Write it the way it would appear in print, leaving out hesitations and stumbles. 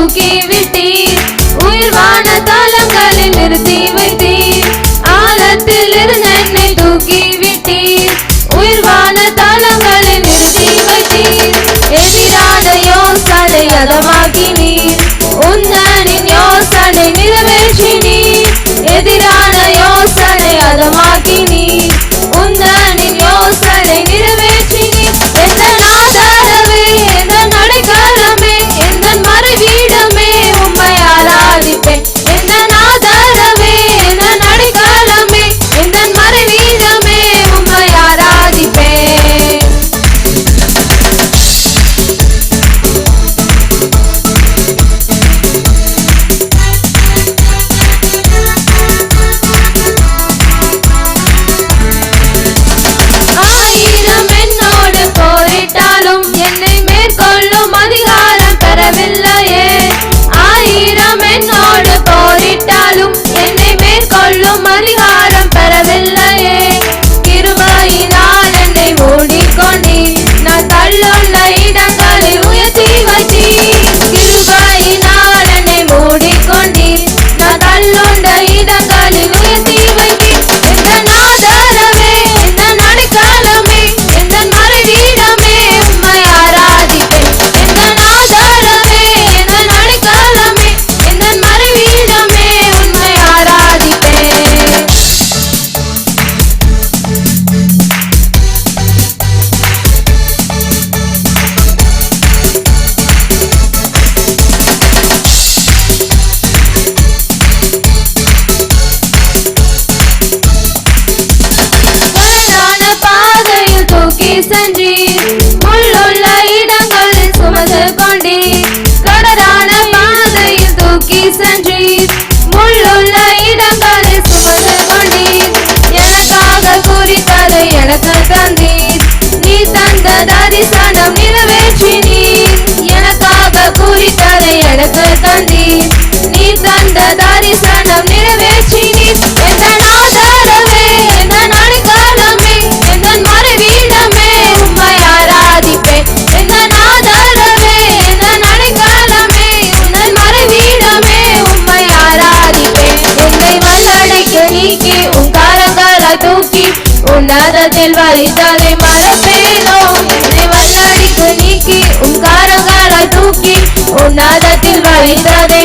தூக்கி விட்டீர், உயர்வான தலங்களில் நிறுத்தி வைத்தீர். ஆழத்தில் இருந்து என்னை தூக்கி விட்டீர், உயர்வான தலங்களில் நிறுத்தி வைத்தீர். எதிரான யோசனை அதமாக்கினீர், உன்னனின் யோசனை நிறைவேற்றினீர். எதிரான யோசனை அதமாக்கினீர், உன்னனின் யோசனை நிறைவேற்றினீர். எந்தன் ஆதாரமே, எந்தன் அடைக்கலமே, எந்தன் மறைவீடமே, உம்மை ஆராதிப்பேன். எந்தன் ஆதாரமே, எந்தன் அடைக்கலமே, எந்தன் மறைவீடமே, உம்மை ஆராதிப்பேன். ஆயிரம் என்னோடு போரிட்டாலும் என்னை மேற்கொள்ளும் அதிகாரம் பெறவில்லையே. ஆயிரம் என்னோடு போரிட்டாலும் என்னை மேற்கொள்ளும் அதிகாரம் பெறவில்லையே. கிருபையினால் என்னை மூடிக்கொண்டீர், நான் தள்ளுள்ள இடங்களில் உயர்த்தி வைத்தீர். கிருபையினால் என்னை மூடிக்கொண்டீர், நான் தள்ளுள்ள இடங்களில் உயர்த்தி வைத்தீர். எந்தன் ஆதாரமே, எந்தன் அடைக்கலமே, எந்தன் மறைவீடமே, உம்மை ஆராதிப்பேன். எந்தன் ஆதாரமே, எந்தன் அடைக்கலமே, எந்தன் மறைவீடமே, உம்மை ஆராதிப்பேன். வயதான பாதையில் தூக்கி சென்றீர், முள்ளுள்ள இடங்களில் சுமந்து கொண்டீர். கடலான பாதையில் தூக்கி சென்றீர், முள்ளுள்ள இடங்களில் சுமந்து கொண்டீர். எனக்காக குறித்ததை எனக்கு தந்தீர், நீ தந்த தரிசனம் நிறைவேற்றினீர். எனக்காக குறித்ததை எனக்கு தந்தீர், நீ தந்த தரிசனம் நிறைவேற்றினீர். எந்தன் ஆதாரமே, எந்தன் அடைக்கலமே, எந்தன் மறைவீடமே, உம்மை ஆராதிப்பேன். எந்தன் ஆதாரமே, எந்தன் அடைக்கலமே, எந்தன் மறைவீடமே, உம்மை ஆராதிப்பேன். என்னை வல்லடைக்க நீக்கி உன் கரங்களை தூக்கி உன்னதத்தில் வைத்ததை மறப்பேனோ. என்னை வல்லடிக்கு நீக்கி உன் கரங்களை தூக்கி உன்னதத்தில் வைத்ததை